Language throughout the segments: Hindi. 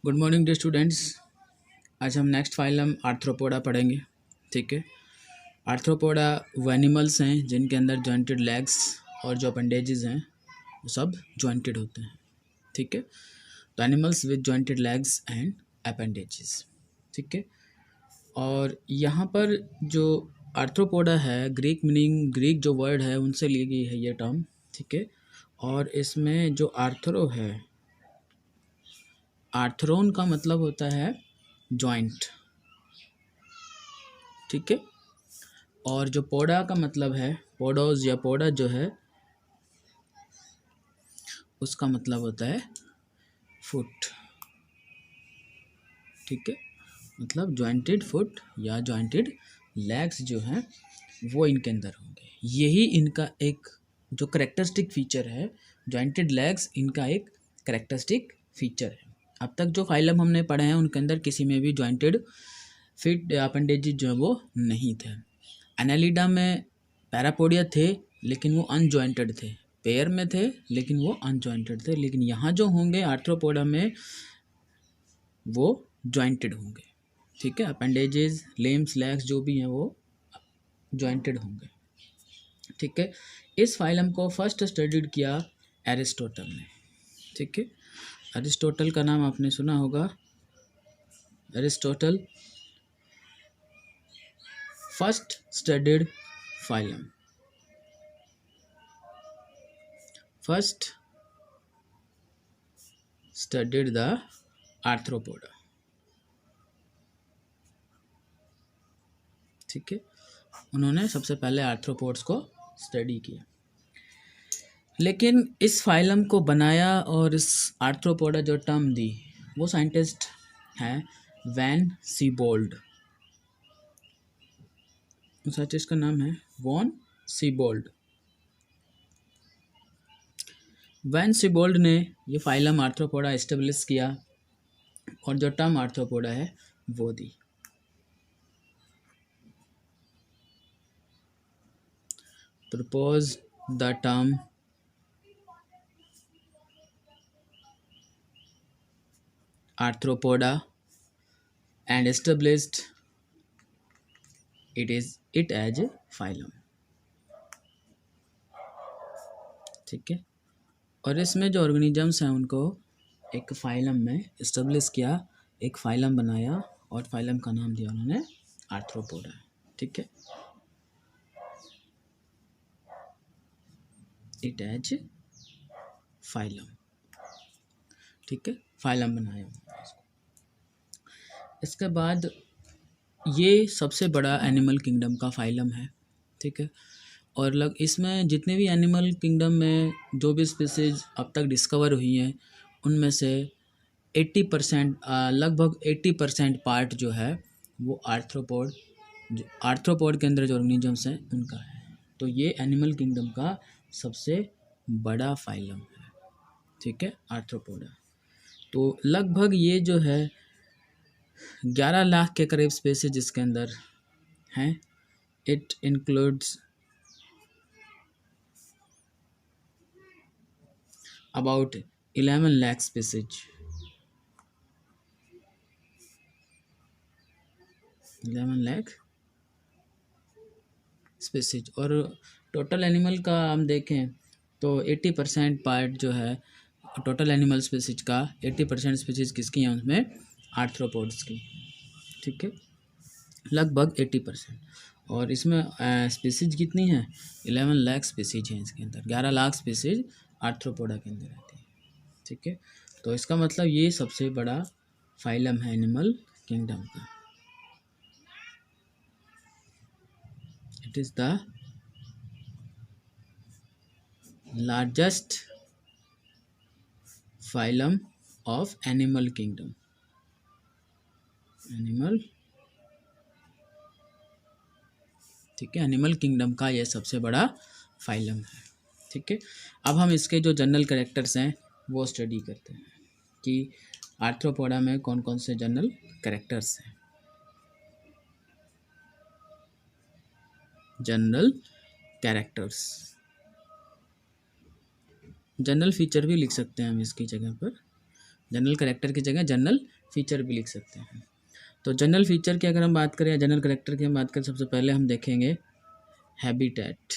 Good morning day students. आज हम नेक्स्ट फाइलम आर्थ्रोपोडा पढ़ेंगे। ठीक है। आर्थ्रोपोडा वो एनिमल्स हैं जिनके अंदर जॉइंटेड लेग्स और जो अपेंडेजेस हैं वो सब जॉइंटेड होते हैं। ठीक है। तो animals with jointed legs and appendages. ठीक है। और यहाँ पर जो आर्थ्रोपोडा है, ग्रीक जो वर्ड है उनसे ली गई है ये टर्म। ठीक है। और इसमें जो आर्थ्रो है, आर्थ्रोन का मतलब होता है जॉइंट। ठीक है। और जो पोडा का मतलब है, पोडोज या पोडा जो है उसका मतलब होता है फुट। ठीक है। मतलब जॉइंटेड फुट या जॉइंटेड लेग्स जो हैं वो इनके अंदर होंगे। यही इनका एक जो करेक्टरिस्टिक फीचर है। जॉइंटेड लेग्स इनका एक करेक्टरिस्टिक फीचर है। अब तक जो फाइलम हमने पढ़े हैं उनके अंदर किसी में भी जॉइंटेड फिट अपेंडेजेस जो है वो नहीं थे। एनालिडा में पैरापोडिया थे लेकिन वो अनजॉइंटेड थे, पेयर में थे लेकिन वो अनजॉइंटेड थे। लेकिन यहाँ जो होंगे आर्थ्रोपोडा में वो जॉइंटेड होंगे। ठीक है। अपेंडेजेस, लिम्स, लेग्स जो भी हैं वो जॉइंटेड होंगे। ठीक है। इस फाइलम को फर्स्ट स्टडीड किया एरिस्टोटल ने। ठीक है। एरिस्टोटल का नाम आपने सुना होगा। Aristotle first studied phylum, first studied the arthropoda. ठीक है। उन्होंने सबसे पहले आर्थ्रोपोड्स को स्टडी किया। लेकिन इस फाइलम को बनाया और इस आर्थ्रोपोडा जो टर्म दी वो साइंटिस्ट हैं वैन सीबोल्ड। उस साइंटिस्ट का नाम है वॉन सीबोल्ड। वैन सीबोल्ड ने ये फाइलम आर्थ्रोपोडा एस्टेब्लिश किया और जो टर्म आर्थ्रोपोडा है वो दी। Propose the term Arthropoda and established it as a phylum। ठीक है। और इसमें जो ऑर्गेनिजम्स हैं उनको एक फाइलम में इस्टेब्लिश किया, एक फाइलम बनाया और फाइलम का नाम दिया उन्होंने आर्थ्रोपोडा। ठीक है। It as phylum. ठीक है। फाइलम बनाया। इसके बाद ये सबसे बड़ा एनिमल किंगडम का फाइलम है। ठीक है। और इसमें जितने भी एनिमल किंगडम में जो भी स्पीसीज अब तक डिस्कवर हुई हैं उनमें से 80% लगभग 80% पार्ट जो है वो आर्थ्रोपोड के अंदर जो ऑर्गेनिजम्स हैं उनका है। तो ये एनिमल किंगडम का सबसे बड़ा फाइलम है। ठीक है। आर्थ्रोपोडा। तो लगभग ये जो है 11 लाख के करीब स्पीसीज इसके अंदर हैं। It includes about 11 lakh species। 11 lakh species. और टोटल एनिमल का हम देखें तो 80% पार्ट जो है टोटल एनिमल स्पीसीज का 80% स्पीसीज किसकी हैं उसमें आर्थ्रोपोड्स की। ठीक है। लगभग 80%। और इसमें स्पीसीज कितनी हैं 11 लाख स्पीसीज हैं इसके अंदर। 11 लाख स्पीसीज आर्थ्रोपोडा के अंदर रहती है। ठीक है। तो इसका मतलब ये सबसे बड़ा फाइलम है एनिमल किंगडम का। It is the largest phylum of animal kingdom. Animal, ठीक है, एनिमल किंगडम का ये सबसे बड़ा फाइलम है। ठीक है। अब हम इसके जो जनरल कैरेक्टर्स हैं वो स्टडी करते हैं कि आर्थ्रोपोडा में कौन कौन से जनरल कैरेक्टर्स हैं। जनरल कैरेक्टर्स, जनरल फीचर भी लिख सकते हैं हम इसकी जगह पर। जनरल कैरेक्टर की जगह जनरल फीचर भी लिख सकते हैं। तो जनरल फीचर की अगर हम बात करें या जनरल कैरेक्टर की हम बात करें, सबसे पहले हम देखेंगे हैबिटेट।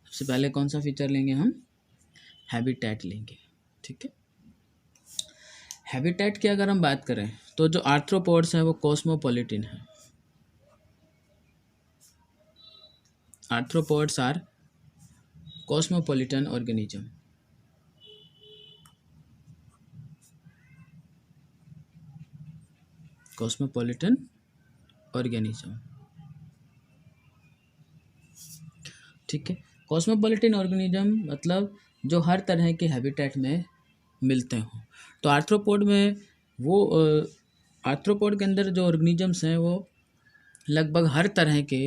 सबसे पहले कौन सा फीचर लेंगे हम? हैबिटेट लेंगे। ठीक है, हैबिटेट की अगर हम बात करें तो जो आर्थ्रोपोड्स है वो कॉस्मोपॉलिटन है। Arthropods are cosmopolitan organism. Cosmopolitan organism. ठीक है, कॉस्मोपॉलिटन ऑर्गेनिज्म मतलब जो हर तरह के हैबिटेट में मिलते हों। तो आर्थ्रोपोड में वो आर्थ्रोपोड के अंदर जो ऑर्गेनिजम्स हैं वो लगभग हर तरह के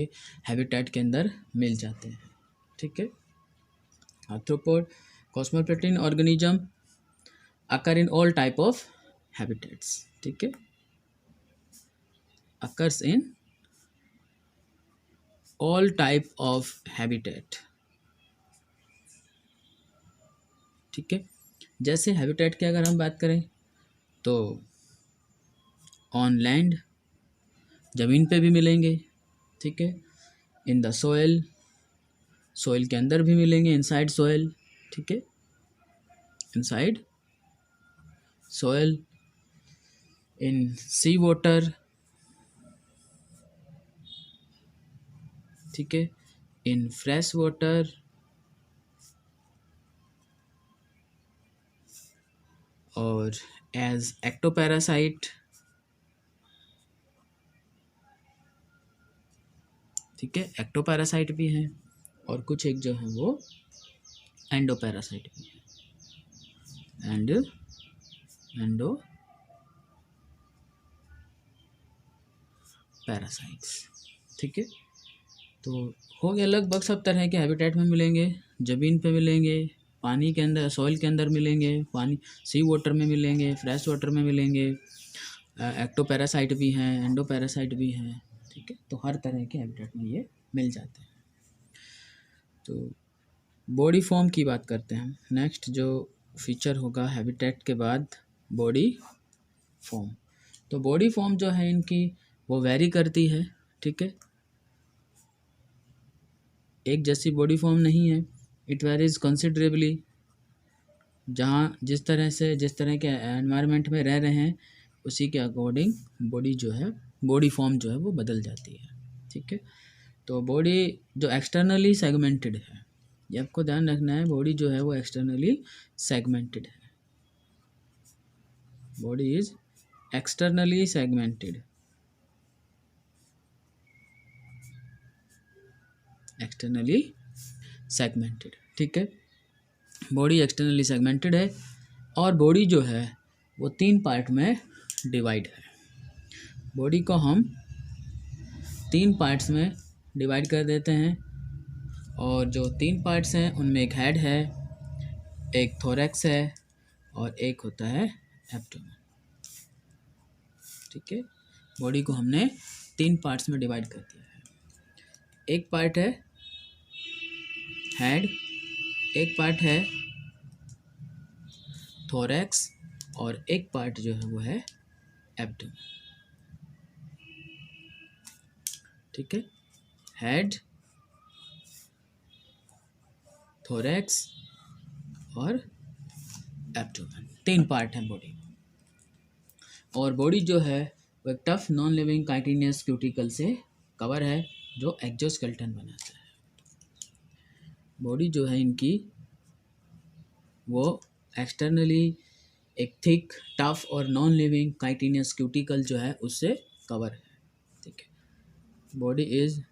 हैबिटेट के अंदर मिल जाते हैं। ठीक है, arthropod cosmopolitan organism occur in all type of habitats. ठीक है, occurs in all type of habitat. ठीक है, जैसे हैबिटेट की अगर हम बात करें तो ऑन लैंड, ज़मीन पे भी मिलेंगे। ठीक है, इन द सोयल, सोयल के अंदर भी मिलेंगे, इनसाइड सोयल। ठीक है, इनसाइड सोयल, इन सी वाटर। ठीक है, इन फ्रेश वाटर और एज एक्टोपैरासाइट। ठीक है, एक्टोपैरासाइट भी हैं और कुछ एक जो है वो एंडोपैरासाइट भी है। Endo parasites. ठीक है, तो हो गया, लगभग सब तरह के हैबिटेट में मिलेंगे। ज़मीन पे मिलेंगे, पानी के अंदर, सॉइल के अंदर मिलेंगे, पानी सी वाटर में मिलेंगे, फ्रेश वाटर में मिलेंगे, एक्टोपैरासाइट भी हैं, एंडोपैरासाइट भी हैं। ठीक है, तो हर तरह के हैबिटेट में ये मिल जाते हैं। तो बॉडी फॉर्म की बात करते हैं। नेक्स्ट जो फीचर होगा हैबिटेट के बाद, बॉडी फॉर्म। तो बॉडी फॉर्म जो है इनकी वो वेरी करती है। ठीक है, एक जैसी बॉडी फॉर्म नहीं है, इट वेरीज कंसिडरेबली। जहाँ जिस तरह के एनवायरनमेंट में रह रहे हैं उसी के अकॉर्डिंग बॉडी जो है, बॉडी फॉर्म जो है वो बदल जाती है। ठीक है, तो बॉडी जो एक्सटर्नली सेगमेंटेड है, ये आपको ध्यान रखना है, बॉडी जो है वो एक्सटर्नली सेगमेंटेड है। Body is externally segmented. Externally segmented. ठीक है, बॉडी एक्सटर्नली सेगमेंटेड है और बॉडी जो है वो 3 पार्ट में डिवाइड है। बॉडी को हम 3 पार्ट्स में डिवाइड कर देते हैं और जो 3 पार्ट्स हैं उनमें एक हेड है, एक थोरैक्स है और एक होता है एब्डोमेन। ठीक है, बॉडी को हमने 3 पार्ट्स में डिवाइड कर दिया है। एक पार्ट है हेड, एक पार्ट है थोरैक्स और एक पार्ट जो है वो है एब्डोमेन। ठीक है, हेड, थोरैक्स और एब्डोमेन, 3 पार्ट हैं बॉडी। और बॉडी जो है वो एक tough non living chitinous cuticle से कवर है जो एक्सोस्केलेटन बनाता है। बॉडी जो है इनकी वो एक्सटर्नली एक थिक, टफ और नॉन लिविंग काइटिनियस क्यूटिकल जो है उससे कवर है। ठीक है, body is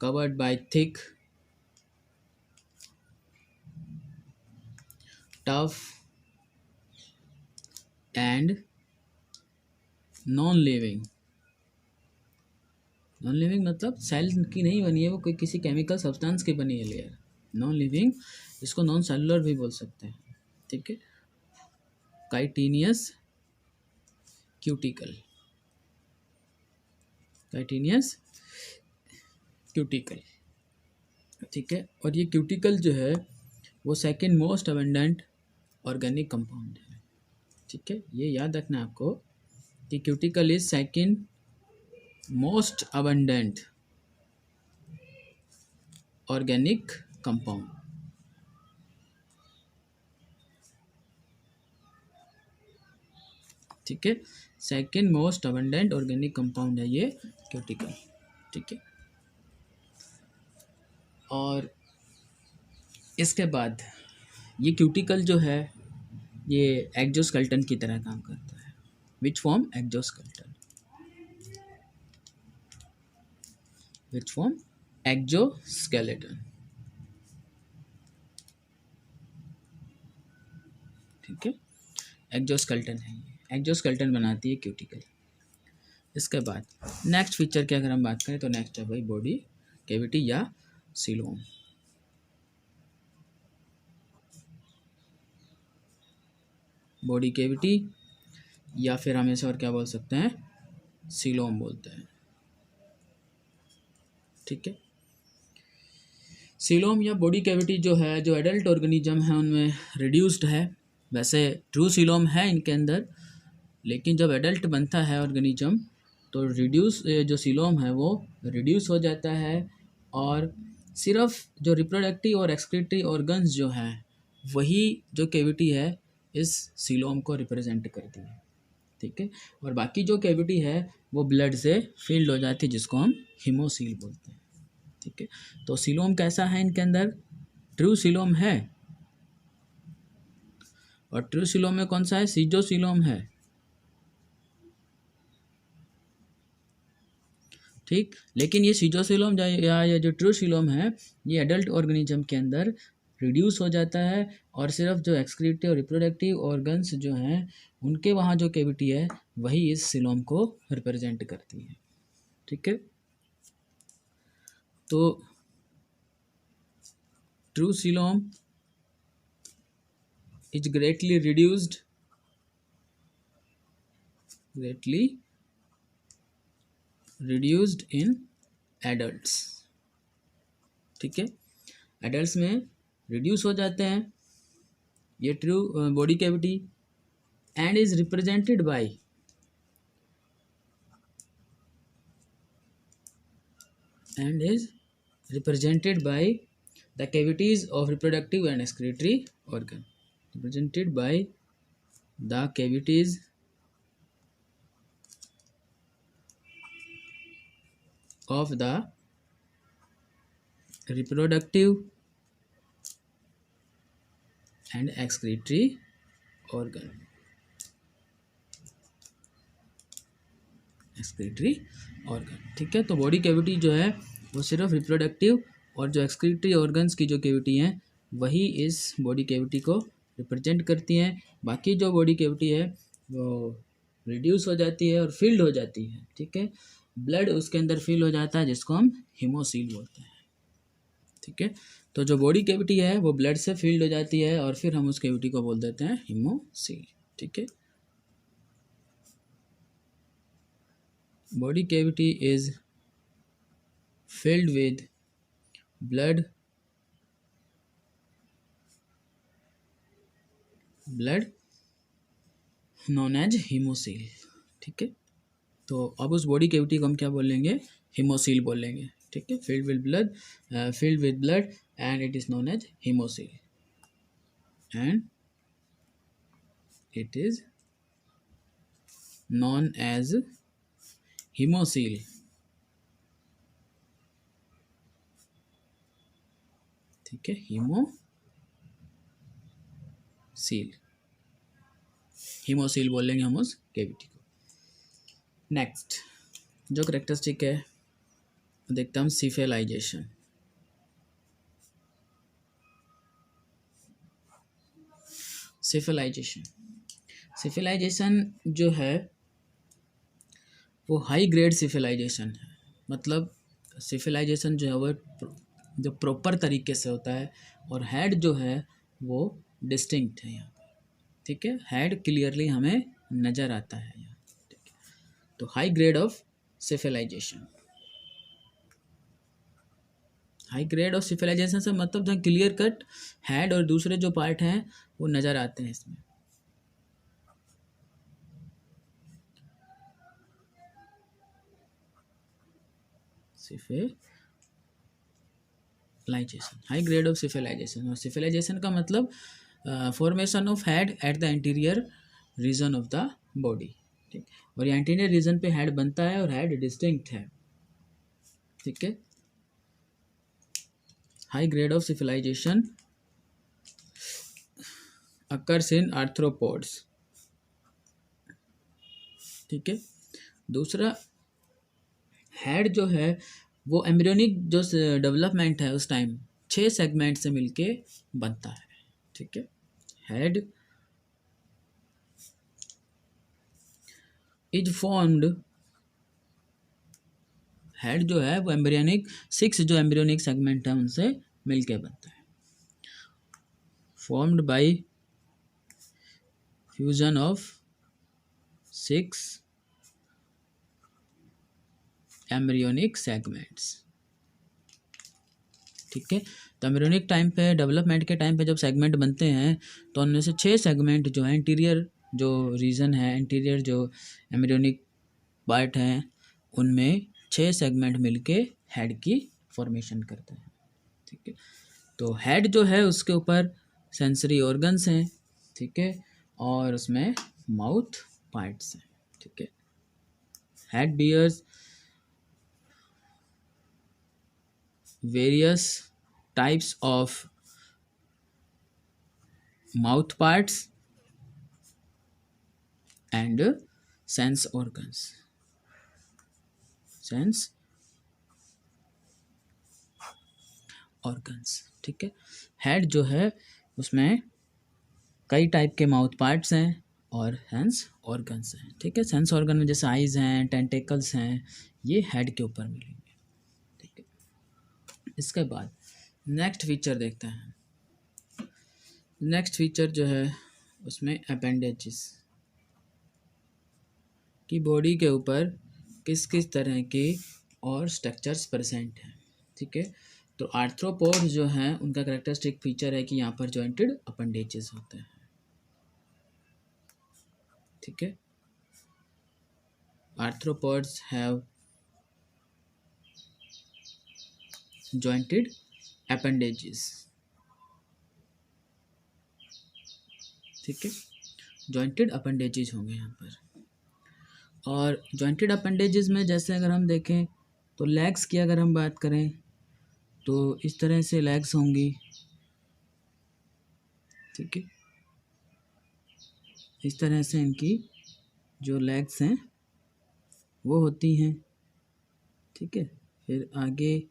covered by thick, tough and non-living। Non living मतलब सेल की नहीं बनी है, वो कोई किसी केमिकल सब्सटेंस की बनी है लेयर। नॉन लिविंग, इसको नॉन सेलुलर भी बोल सकते हैं। ठीक है, काइटिनियस क्यूटिकल, काइटिनियस क्यूटिकल। ठीक है, और ये क्यूटिकल जो है वो second most abundant organic compound है। ठीक है, ये याद रखना है आपको कि cuticle is second most abundant organic compound. ठीक है, second most abundant organic compound है ये क्यूटिकल। ठीक है, और इसके बाद ये क्यूटिकल जो है ये एक्जोस्केलेटन की तरह काम करता है। Which form? Exoskeleton. Which form? Exoskeleton. ठीक है, एक्जोस्केलेटन है ये, एक्जोस्केलेटन बनाती है क्यूटिकल। इसके बाद नेक्स्ट फीचर की अगर हम बात करें तो नेक्स्ट है भाई बॉडी कैविटी या सीलोम। बॉडी कैविटी या फिर हम इसे और क्या बोल सकते हैं, सीलोम बोलते हैं। ठीक है, सीलोम या बॉडी कैविटी जो है, जो एडल्ट ऑर्गेनिज्म है उनमें रिड्यूस्ड है। वैसे ट्रू सीलोम है इनके अंदर, लेकिन जब एडल्ट बनता है ऑर्गेनिज्म तो रिड्यूस जो सीलोम है वो रिड्यूस हो जाता है, और सिर्फ जो रिप्रोडक्टिव और एक्सक्रीटरी ऑर्गन्स जो हैं वही जो कैविटी है इस सीलोम को रिप्रेजेंट करती है। ठीक है, और बाकी जो कैविटी है वो ब्लड से फिल्ड हो जाती है, जिसको हम हीमोसील बोलते हैं। ठीक है, तो सीलोम कैसा है इनके अंदर? ट्रू सीलोम है, और ट्रू सीलोम में कौन सा है? सीजोसीलोम है। ठीक, लेकिन ये सीजोसीलोम या ये जो ट्रू सीलोम है ये एडल्ट ऑर्गेनिज्म के अंदर रिड्यूस हो जाता है, और सिर्फ जो एक्सक्रीटिव और रिप्रोडक्टिव ऑर्गन्स जो हैं उनके वहाँ जो कैविटी है वही इस सीलोम को रिप्रेजेंट करती है। ठीक है, तो true coelom is greatly reduced in adults। ठीक है, एडल्ट्स में रिड्यूस हो जाते हैं ये true body cavity, and is represented by the cavities of reproductive and excretory organ, represented by the cavities of the reproductive and excretory organ, excretory organ. ठीक है, तो बॉडी कैविटी जो है वो सिर्फ रिप्रोडक्टिव और जो एक्सक्रीटरी ऑर्गन्स की जो कैविटी हैं वही इस बॉडी कैविटी को रिप्रेजेंट करती हैं। बाकी जो बॉडी कैविटी है वो रिड्यूस हो जाती है और फिल्ड हो जाती है। ठीक है, ब्लड उसके अंदर फिल हो जाता है, जिसको हम हीमोसील बोलते हैं। ठीक है, तो जो बॉडी कैविटी है वो ब्लड से फिल्ड हो जाती है और फिर हम उस कैविटी को बोल देते हैं हीमोसील। ठीक है, body cavity is filled with blood known as hemocoel। ठीक है, तो अब उस बॉडी कैविटी को हम क्या बोलेंगे? हीमोसील बोलेंगे। ठीक है, filled with blood and it is known as hemocoel, and it is known as hemocoel। ठीक है, हीमोसील बोलेंगे हम उस कैविटी को। नेक्स्ट जो करेक्टरिस्टिक है देखते हैं हम, सिफेलाइजेशन। सिफिलाइजेशन जो है वो हाई ग्रेड सिफिलाइजेशन है। मतलब सिफिलाइजेशन जो है वो जो प्रॉपर तरीके से होता है, और हेड जो है वो डिस्टिंक्ट है यहाँ पर। ठीक है, हेड क्लियरली हमें नज़र आता है यहाँ। ठीक है, तो high grade of civilization, high grade of civilization से मतलब जहाँ क्लियर कट हेड और दूसरे जो पार्ट हैं वो नज़र आते हैं इसमें। Cephalization, high grade of cephalization. और सिविलाइजेशन का मतलब formation of head at the anterior region of the body. ठीक, और ये इंटीरियर रीजन पे हेड बनता है और हेड डिस्टिंक्ट है। ठीक है, high grade of cephalization occurs in arthropods. ठीक है, दूसरा हेड जो है वो एम्ब्रियोनिक जो डेवलपमेंट है उस टाइम 6 सेगमेंट से मिलके बनता है। ठीक है, हेड इज फॉर्म्ड, हेड जो है वो एम्ब्रियोनिक 6 जो एम्ब्रियोनिक सेगमेंट है उनसे मिलके बनता है। Formed by fusion of 6 embryonic segments. ठीक है, तो एम्ब्रियोनिक टाइम पे, डेवलपमेंट के टाइम पे जब सेगमेंट बनते हैं तो उनमें से 6 सेगमेंट जो है इंटीरियर जो रीजन है, इंटीरियर जो एम्ब्रियोनिक पार्ट हैं उनमें 6 सेगमेंट मिलके हेड की फॉर्मेशन करते हैं। ठीक है, तो हेड जो है उसके ऊपर सेंसरी ऑर्गन्स हैं। ठीक है, और उसमें माउथ पार्ट्स हैं। ठीक है, head bears various types of mouth parts and sense organs. Sense organs. ठीक है, हेड जो है उसमें कई टाइप के माउथ पार्ट्स हैं और सेंस ऑर्गन्स हैं। ठीक है, सेंस ऑर्गन में जैसे आइज हैं, टेंटेकल्स हैं, ये हेड के ऊपर मिलेंगे। ठीक है, इसके बाद नेक्स्ट फीचर देखते हैं। नेक्स्ट फीचर जो है उसमें अपेंडेजेस की बॉडी के ऊपर किस किस तरह के और स्ट्रक्चर्स प्रेजेंट हैं। ठीक है, तो आर्थ्रोपोड जो हैं उनका कैरेक्टरिस्टिक फीचर है कि यहाँ पर जॉइंटेड अपेंडेजेस होते हैं। ठीक है, आर्थ्रोपोड्स हैव जॉइंटेड अपेंडेजेस। ठीक है, जॉइंटेड अपेंडेजेस होंगे यहाँ पर। और जॉइंटेड अपेंडेजेस में जैसे अगर हम देखें तो लेग्स की अगर हम बात करें तो इस तरह से लेग्स होंगी। ठीक है, इस तरह से इनकी जो लेग्स हैं वो होती हैं। ठीक है, फिर आगे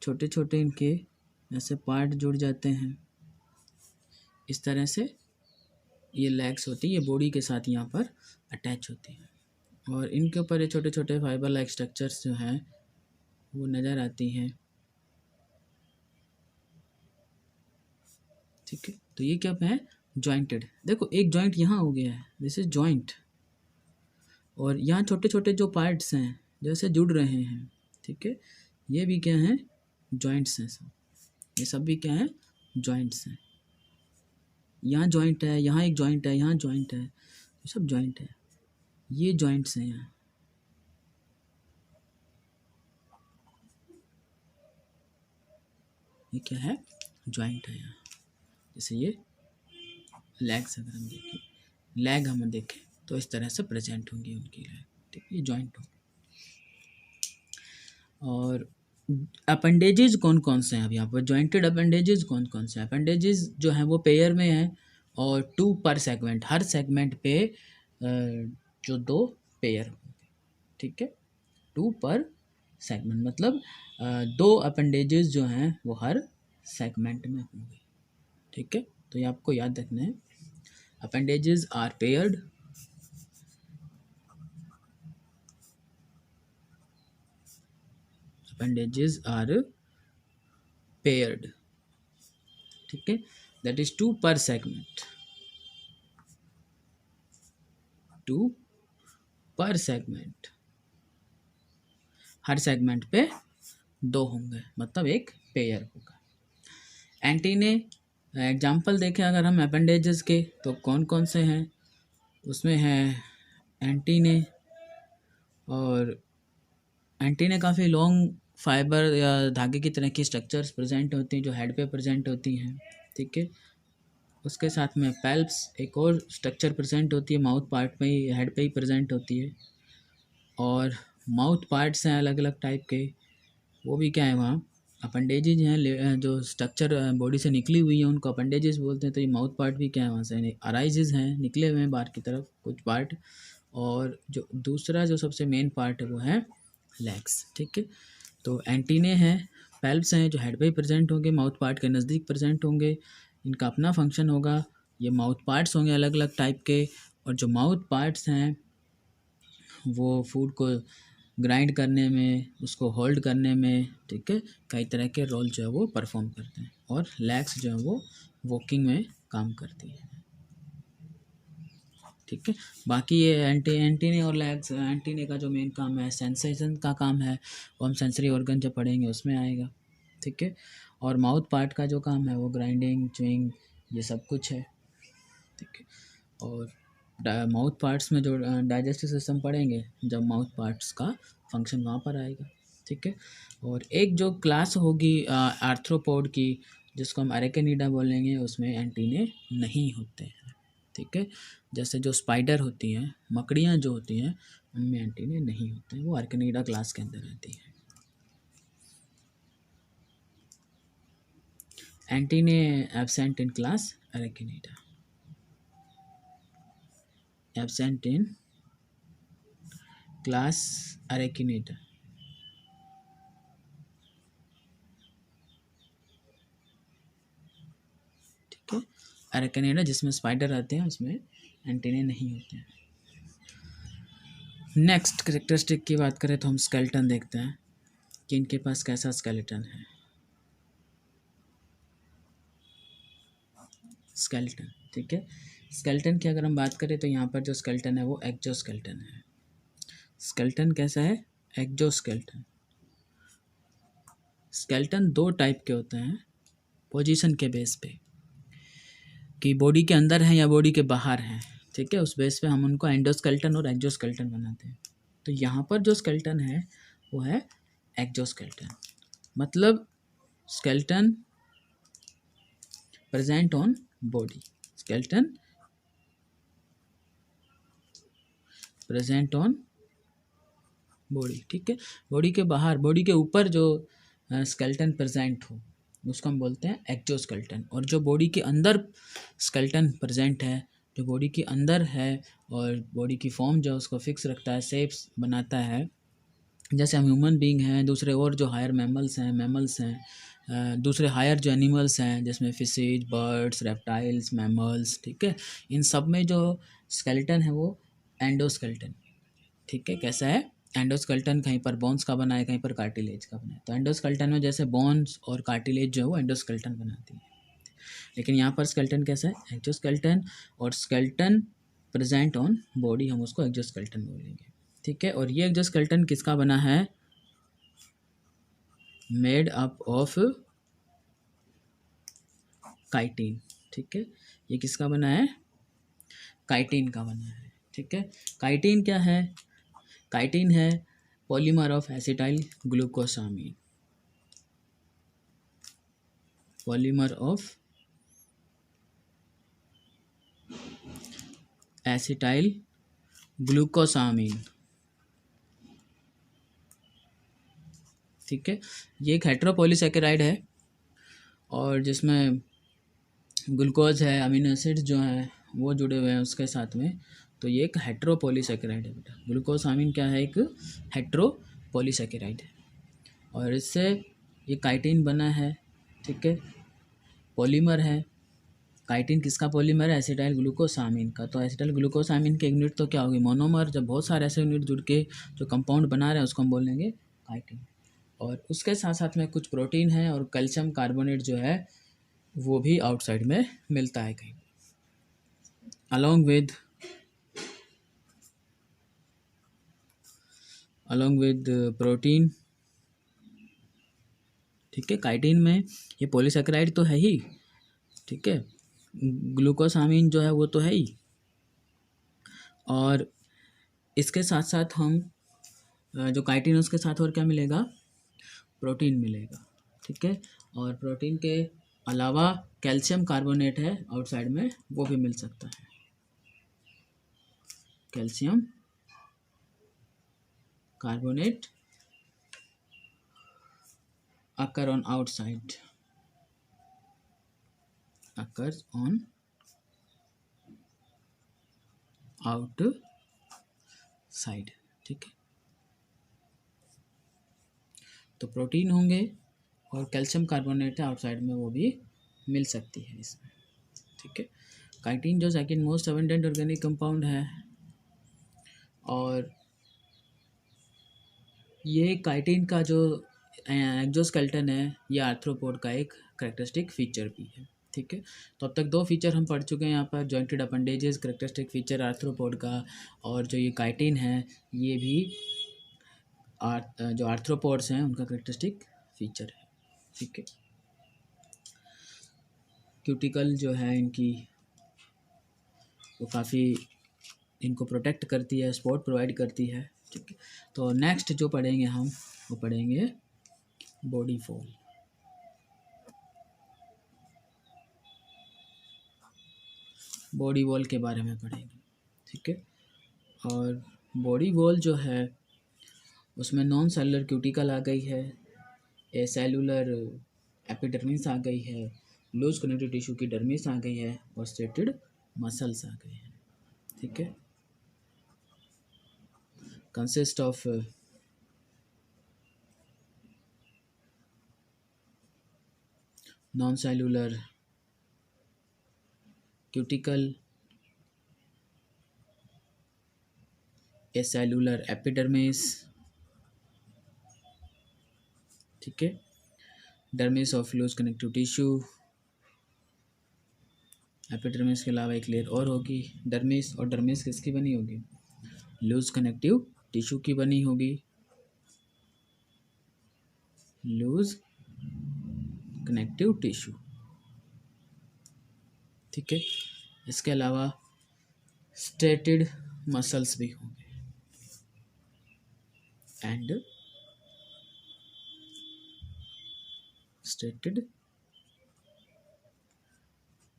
छोटे छोटे इनके ऐसे पार्ट जुड़ जाते हैं। इस तरह से ये लेग्स होती है, ये बॉडी के साथ यहाँ पर अटैच होती है और इनके ऊपर ये छोटे छोटे फाइबर लाइक स्ट्रक्चर्स जो हैं वो नज़र आती हैं। ठीक है, तो ये क्या है, जॉइंटेड। देखो एक जॉइंट यहाँ हो गया है, दिस इज जॉइंट, और यहाँ छोटे छोटे जो पार्ट्स हैं जैसे जुड़ रहे हैं। ठीक है, ये भी क्या है, जॉइंट्स हैं सब, ये सब भी क्या है, जॉइंट्स हैं। यहाँ जॉइंट है, यहाँ एक जॉइंट है, यहाँ जॉइंट है, ये सब जॉइंट है, ये जॉइंट्स हैं यहाँ। ये क्या है, जॉइंट है यहाँ। जैसे ये लेग्स अगर हम देखें, लेग हम देखें तो इस तरह से प्रेजेंट होंगी उनकी लेग। ठीक है, ये जॉइंट होंगे। और अपेंडेजेस कौन कौन से हैं अब यहाँ पर, जॉइंटेड अपेंडेजेस कौन कौन से हैं। अपेंडेजेस जो हैं वो पेयर में हैं और 2 पर सेगमेंट, हर सेगमेंट पे जो 2 पेयर होंगे। ठीक है, 2 पर सेगमेंट मतलब 2 अपेंडेजेस जो हैं वो हर सेगमेंट में होंगे। ठीक है, तो ये आपको याद रखना है, appendages are paired, appendages are paired. ठीक है, दैट इज 2 पर सेगमेंट, 2 पर सेगमेंट, हर सेगमेंट पे 2 होंगे मतलब एक पेयर होगा। एंटीने एग्जाम्पल देखें अगर हम अपेंडेजेस के, तो कौन कौन से हैं उसमें हैं एंटीने। और एंटीने काफ़ी लॉन्ग फाइबर या धागे की तरह की स्ट्रक्चर्स प्रेजेंट होती हैं जो हेड पे प्रेजेंट होती हैं, ठीक है। उसके साथ में पैल्प्स एक और स्ट्रक्चर प्रेजेंट होती है, माउथ पार्ट में ही, हेड पे ही प्रेजेंट होती है। और माउथ पार्ट्स हैं अलग अलग टाइप के, वो भी क्या है वहाँ अपेंडेजेज हैं, जो स्ट्रक्चर बॉडी से निकली हुई है उनको अपेंडेजेस बोलते हैं। तो ये माउथ पार्ट भी क्या है वहाँ से अराइजेज हैं, निकले हुए हैं बाहर की तरफ कुछ पार्ट। और जो दूसरा जो सबसे मेन पार्ट है वो है लेग्स, ठीक है। तो एंटीने हैं, पैल्प्स हैं जो हेड पे प्रेजेंट होंगे, माउथ पार्ट के नज़दीक प्रेजेंट होंगे। इनका अपना फंक्शन होगा, ये माउथ पार्ट्स होंगे अलग अलग टाइप के। और जो माउथ पार्ट्स हैं वो फूड को ग्राइंड करने में, उसको होल्ड करने में, ठीक है, कई तरह के रोल जो है वो परफॉर्म करते हैं। और लेग्स जो है वो वॉकिंग में काम करती है, ठीक है। बाकी ये एंटीने और लेग्स, एंटीने का जो मेन काम है सेंसेशन का काम है, वो हम सेंसरी ऑर्गन जब पढ़ेंगे उसमें आएगा, ठीक है। और माउथ पार्ट का जो काम है वो ग्राइंडिंग, च्यूइंग, ये सब कुछ है, ठीक है। और माउथ पार्ट्स में जो डाइजेस्टिव सिस्टम पढ़ेंगे जब माउथ पार्ट्स का फंक्शन वहाँ पर आएगा, ठीक है। और एक जो क्लास होगी आर्थ्रोपोड की, जिसको हम अरेकेनिडा बोलेंगे, उसमें एंटीने नहीं होते हैं, ठीक है। जैसे जो स्पाइडर होती हैं, मकड़ियाँ जो होती हैं, उनमें एंटीने नहीं होते हैं, वो अरेकेनिडा क्लास के अंदर रहती हैं। Antennae absent in class Arachnida, absent in class Arachnida, ठीक है। अरेकिनिडा जिसमें स्पाइडर आते हैं उसमें एंटीने नहीं होते हैं। नेक्स्ट कैरेक्टरिस्टिक की बात करें तो हम स्केलेटन देखते हैं कि इनके पास कैसा स्केलेटन है। स्केलेटन, ठीक है। स्केलेटन की अगर हम बात करें तो यहाँ पर जो स्केलेटन है वो एक्जोस्केलेटन है। स्केलेटन कैसा है? एक्जोस्केलेटन। स्केलेटन दो टाइप के होते हैं पोजीशन के बेस पे, कि बॉडी के अंदर हैं या बॉडी के बाहर हैं, ठीक है। उस बेस पे हम उनको एंडोस्केलेटन और एक्जोस्केलेटन बनाते हैं। तो यहाँ पर जो स्केलेटन है वो है एक्जोस्केलेटन, मतलब skeleton present on body, skeleton present on body, ठीक है। बॉडी के बाहर, बॉडी के ऊपर जो स्केलेटन प्रेजेंट हो उसको हम बोलते हैं एक्जोस्केलेटन। और जो बॉडी के अंदर स्केलेटन प्रेजेंट है, जो बॉडी के अंदर है और बॉडी की फॉर्म जो उसको फिक्स रखता है, शेप्स बनाता है, जैसे हम ह्यूमन बीइंग हैं, दूसरे और जो हायर मैमल्स हैं, दूसरे हायर जो एनिमल्स हैं जिसमें फिशेज, बर्ड्स, रेप्टाइल्स, मैमल्स, ठीक है। इन सब में जो स्केलेटन है वो एंडोस्केलेटन, ठीक है। कैसा है? एंडोस्केलेटन कहीं पर बोन्स का बना है, कहीं पर कार्टिलेज का बना है। तो एंडोस्केलेटन में जैसे बोन्स और कार्टिलेज जो है वो एंडोस्केलेटन बनाती है, लेकिन यहाँ पर स्केलेटन कैसा है? एक्जोस्केलेटन। और स्केलेटन प्रेजेंट ऑन बॉडी, हम उसको एक्जोस्केलेटन बोलेंगे, ठीक है। और ये एक्जोस्केलेटन किसका बना है? मेड अप ऑफ काइटिन, ठीक है। ये किसका बना है? काइटिन का बना है, ठीक है। काइटिन क्या है? काइटिन है polymer of acetyl glucosamine, polymer of acetyl glucosamine, ठीक है। ये एक हेट्रोपॉलीसेकेराइड है और जिसमें ग्लूकोज है, अमीनो एसिड्स जो हैं वो जुड़े हुए हैं उसके साथ में। तो ये एक हेट्रोपॉलीसेकेराइड है बेटा। ग्लूकोसामीन क्या है? एक हेट्रोपॉलीसेकेराइड है और इससे ये काइटिन बना है, ठीक है। पॉलीमर है। काइटिन किसका पॉलीमर है? एसिटाइल ग्लूकोसामीन का। तो एसिटाइल ग्लूकोसामीन के यूनिट तो क्या होगी? मोनोमर। जब बहुत सारे ऐसे यूनिट जुड़ के जो कंपाउंड बना रहे हैं उसको हम बोलेंगे काइटिन। और उसके साथ साथ में कुछ प्रोटीन है और कैल्शियम कार्बोनेट जो है वो भी आउटसाइड में मिलता है कहीं, along with प्रोटीन, ठीक है। काइटिन में ये पॉलीसेकेराइड तो है ही, ठीक है, ग्लूकोसामीन जो है वो तो है ही, और इसके साथ साथ हम जो काइटिन है उसके साथ और क्या मिलेगा, प्रोटीन मिलेगा, ठीक है। और प्रोटीन के अलावा कैल्शियम कार्बोनेट है आउटसाइड में, वो भी मिल सकता है, calcium carbonate occur on outside, occurs on outside, ठीक है। तो प्रोटीन होंगे और कैल्शियम कार्बोनेट है आउटसाइड में, वो भी मिल सकती है इसमें, ठीक है। काइटिन जो second most abundant organic compound है, और ये काइटिन का जो एक्सोस्केलेटन है ये आर्थ्रोपोड का एक करेक्टरिस्टिक फीचर भी है, ठीक है। तो अब तक दो फीचर हम पढ़ चुके हैं यहाँ पर, jointed appendages characteristic feature arthropod का, और जो ये काइटिन है ये भी जो आर्थ्रोपोड्स हैं उनका करेक्टरिस्टिक फीचर है, ठीक है। क्यूटिकल जो है इनकी वो काफ़ी इनको प्रोटेक्ट करती है, सपोर्ट प्रोवाइड करती है, ठीक है। तो नेक्स्ट जो पढ़ेंगे हम वो पढ़ेंगे बॉडी वॉल। बॉडी वॉल के बारे में पढ़ेंगे, ठीक है। और बॉडी वॉल जो है उसमें नॉन सेलुलर क्यूटिकल आ गई है, ए सेलुलर एपिडर्मिस आ गई है, लूज कनेक्टिव टिश्यू की डर्मिस आ गई है, और स्ट्रेटेड मसल्स आ गए हैं, ठीक है। Consist of non cellular cuticle, a cellular epidermis, ठीक है, dermis of loose connective tissue, epidermis के अलावा एक लेयर और होगी डर्मिस, और डर्मिस किसकी बनी होगी, लूज कनेक्टिव टिश्यू की बनी होगी, लूज कनेक्टिव टिश्यू, ठीक है। इसके अलावा स्ट्रेटेड मसल्स भी होंगे एंड स्ट्रेटेड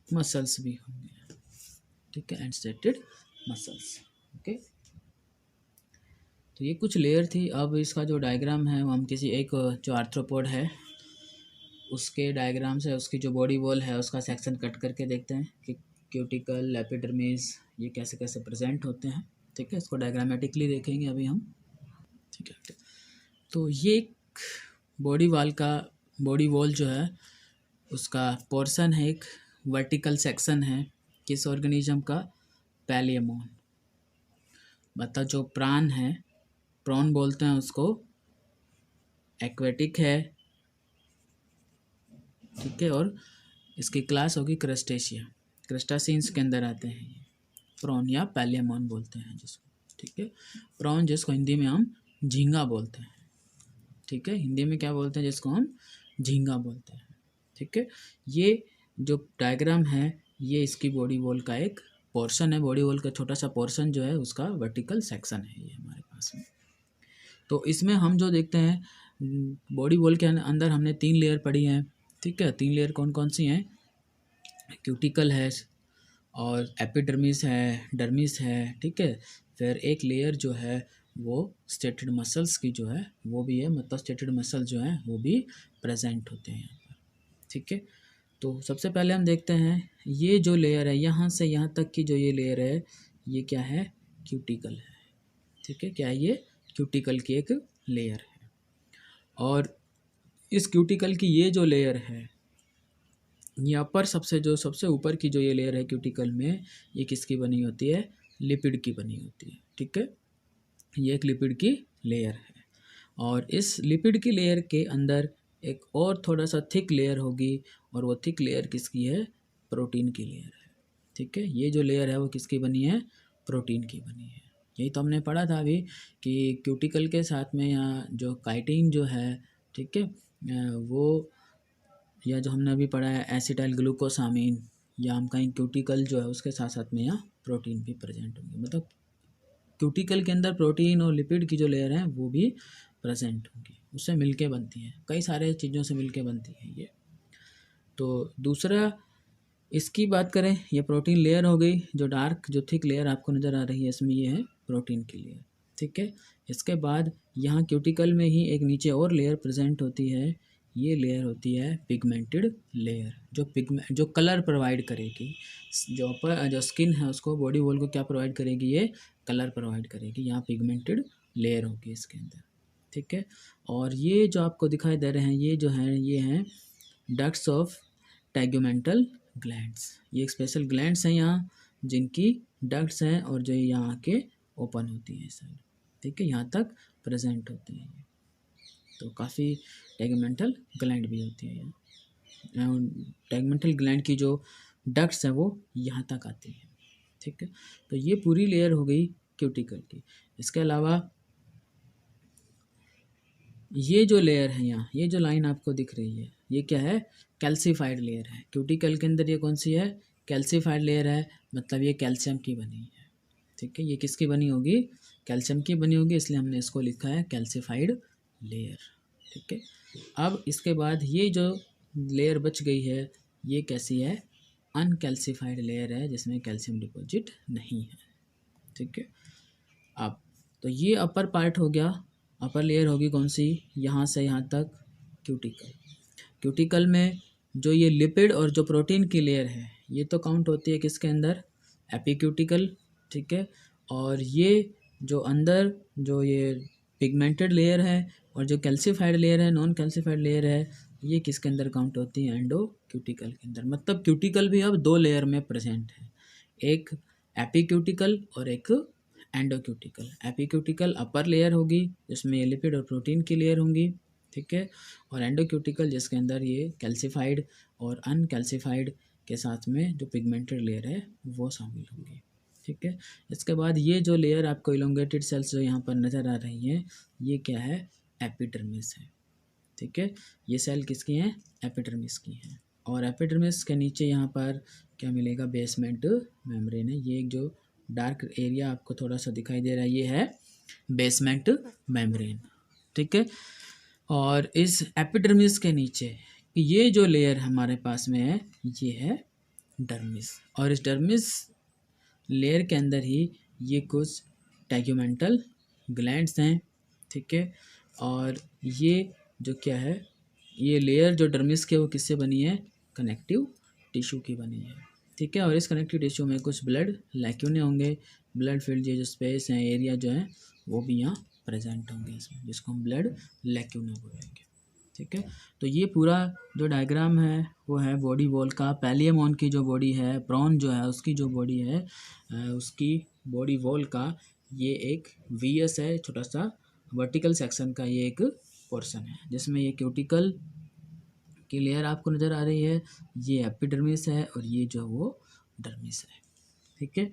मसल्स भी होंगे, ठीक है, एंड स्ट्रेटेड मसल्स, ओके। तो ये कुछ लेयर थी। अब इसका जो डायग्राम है वो हम किसी एक जो आर्थ्रोपोड है उसके डायग्राम से उसकी जो बॉडी वॉल है उसका सेक्शन कट करके देखते हैं कि क्यूटिकल, एपिडर्मिस ये कैसे कैसे प्रेजेंट होते हैं, ठीक है। इसको डायग्रामेटिकली देखेंगे अभी हम, ठीक है। तो ये एक बॉडी वॉल जो है उसका पोर्शन है, एक वर्टिकल सेक्शन है किस ऑर्गेनिज्म का, पैलियमोन, मतलब जो प्राण है, प्रॉन बोलते हैं उसको, एक्वेटिक है, ठीक है, और इसकी क्लास होगी क्रस्टेशिया, क्रस्टासीन्स के अंदर आते हैं ये, प्रॉन या पैलियमोन बोलते हैं जिसको, ठीक है। प्रॉन जिसको हिंदी में हम झींगा बोलते हैं, ठीक है, हिंदी में क्या बोलते हैं जिसको हम झींगा बोलते हैं, ठीक है। ये जो डायग्राम है ये इसकी बॉडी वॉल का एक पोर्शन है, बॉडी वॉल का छोटा सा पोर्शन जो है उसका वर्टिकल सेक्शन है ये हमारे पास में। तो इसमें हम जो देखते हैं बॉडी वॉल के अंदर हमने 3 लेयर पढ़ी हैं, ठीक है। 3 लेयर कौन कौन सी हैं, क्यूटिकल है और एपिडर्मिस है, डर्मिस है, ठीक है। फिर एक लेयर जो है वो स्ट्रेटेड मसल्स की जो है वो भी है, मतलब स्ट्रेटेड मसल जो है वो भी प्रेजेंट होते हैं यहाँ पर, ठीक है। तो सबसे पहले हम देखते हैं ये जो लेयर है यहाँ से यहाँ तक की जो ये लेयर है ये क्या है, क्यूटिकल है, ठीक है। क्या है ये, क्यूटिकल की एक लेयर है। और इस क्यूटिकल की ये जो लेयर है यहाँ पर सबसे ऊपर की जो ये लेयर है क्यूटिकल में, ये किसकी बनी होती है, लिपिड की बनी होती है, ठीक है। ये एक लिपिड की लेयर है, और इस लिपिड की लेयर के अंदर एक और थोड़ा सा थिक लेयर होगी, और वो थिक लेयर किसकी है, प्रोटीन की लेयर है, ठीक है। ये जो लेयर है वो किसकी बनी है, प्रोटीन की बनी है। यही तो हमने पढ़ा था अभी कि क्यूटिकल के साथ में यहाँ जो काइटिन जो है, ठीक है, वो, या जो हमने अभी पढ़ा है एसिटाइल ग्लूकोसामीन, या हम कहीं क्यूटिकल जो है उसके साथ साथ में यहाँ प्रोटीन भी प्रेजेंट होंगे, मतलब क्यूटिकल के अंदर प्रोटीन और लिपिड की जो लेयर है वो भी प्रेजेंट होंगी, उससे मिलके बनती है, कई सारे चीज़ों से मिलके बनती है ये। तो दूसरा इसकी बात करें, ये प्रोटीन लेयर हो गई, जो डार्क जो थिक लेयर आपको नज़र आ रही है इसमें ये है प्रोटीन की लेयर, ठीक है। इसके बाद यहाँ क्यूटिकल में ही एक नीचे और लेयर प्रेजेंट होती है, ये लेयर होती है पिगमेंटेड लेयर, जो कलर प्रोवाइड करेगी, जो स्किन है उसको, बॉडी वॉल को क्या प्रोवाइड करेगी, ये कलर प्रोवाइड करेगी, यहाँ पिगमेंटेड लेयर होगी इसके अंदर, ठीक है। और ये जो आपको दिखाई दे रहे हैं ये जो है ये हैं डक्ट्स ऑफ टैग्यूमेंटल ग्लैंड्स, ये एक स्पेशल ग्लैंड्स हैं यहाँ जिनकी डक्ट्स हैं और जो यहाँ के ओपन होती हैं साइड, ठीक है, यहाँ तक प्रेजेंट होती हैं ये। तो काफ़ी टैग्यूमेंटल ग्लैंड भी होती है यहाँ, टैग्यूमेंटल ग्लैंड की जो डक्ट्स हैं वो यहाँ तक आती हैं, ठीक है। तो ये पूरी लेयर हो गई क्यूटिकल की। इसके अलावा ये जो लेयर है यहाँ, ये जो लाइन आपको दिख रही है ये क्या है, कैल्सीफाइड लेयर है। क्यूटिकल के अंदर ये कौन सी है, कैल्सीफाइड लेयर है, मतलब ये कैल्शियम की बनी है, ठीक है। ये किसकी बनी होगी, कैल्शियम की बनी होगी, इसलिए हमने इसको लिखा है कैल्सीफाइड लेयर, ठीक है। अब इसके बाद ये जो लेयर बच गई है ये कैसी है, अनकैल्सीफाइड लेयर है जिसमें कैल्शियम डिपॉजिट नहीं है, ठीक है। अब तो ये अपर पार्ट हो गया, अपर लेयर होगी कौन सी, यहाँ से यहाँ तक क्यूटिकल। क्यूटिकल में जो ये लिपिड और जो प्रोटीन की लेयर है ये तो काउंट होती है किसके अंदर, एपिक्यूटिकल, ठीक है। और ये जो अंदर जो ये पिगमेंटेड लेयर है और जो कैल्सीफाइड लेयर है, नॉन कैल्सीफाइड लेयर है, ये किसके अंदर काउंट होती है, एंडो क्यूटिकल के अंदर। मतलब क्यूटिकल भी अब दो लेयर में प्रेजेंट है, एक एपिक्यूटिकल और एक एंडोक्यूटिकल। एपिक्यूटिकल अपर लेयर होगी जिसमें ये लिपिड और प्रोटीन की लेयर होंगी, ठीक है। और एंडोक्यूटिकल जिसके अंदर ये कैल्सीफाइड और अनकैल्सीफाइड के साथ में जो पिगमेंटेड लेयर है वो शामिल होंगी, ठीक है। इसके बाद ये जो लेयर आपको इलोंगेटेड सेल्स जो यहाँ पर नज़र आ रही हैं ये क्या है, एपिडर्मिस है, ठीक है। ये सेल किसकी हैं, एपिडर्मिस की हैं। और एपिडर्मिस के नीचे यहाँ पर क्या मिलेगा, बेसमेंट मेम्ब्रेन है। ये एक जो डार्क एरिया आपको थोड़ा सा दिखाई दे रहा है ये है बेसमेंट मेम्ब्रेन, ठीक है। और इस एपिडर्मिस के नीचे ये जो लेयर हमारे पास में है ये है डर्मिस, और इस डर्मिस लेयर के अंदर ही ये कुछ टैग्यूमेंटल ग्लैंड्स हैं, ठीक है। और ये जो क्या है, ये लेयर जो डर्मिस के वो किससे बनी है, कनेक्टिव टिश्यू की बनी है, ठीक है। और इस कनेक्टिव टिश्यू में कुछ ब्लड लैक्यूने होंगे, ब्लड फील्ड जो स्पेस है, एरिया जो है वो भी यहाँ प्रेजेंट होंगे इसमें, जिसको हम ब्लड लैक्यूना बोलेंगे, ठीक है। तो ये पूरा जो डायग्राम है वो है बॉडी वॉल का। पैलियमोन की जो बॉडी है, प्रॉन जो है उसकी जो बॉडी है, उसकी बॉडी वॉल का ये एक वीएस है, छोटा सा वर्टिकल सेक्शन का ये एक पोर्शन है जिसमें ये क्यूटिकल की लेयर आपको नज़र आ रही है, ये एपिडर्मिस है और ये जो वो डर्मिस है, ठीक है,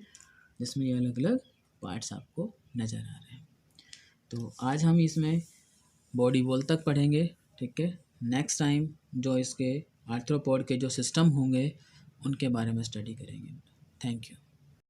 जिसमें ये अलग अलग पार्ट्स आपको नज़र आ रहे हैं। तो आज हम इसमें बॉडी वॉल तक पढ़ेंगे, ठीक है। नेक्स्ट टाइम जो इसके आर्थ्रोपोड के जो सिस्टम होंगे उनके बारे में स्टडी करेंगे। Thank you.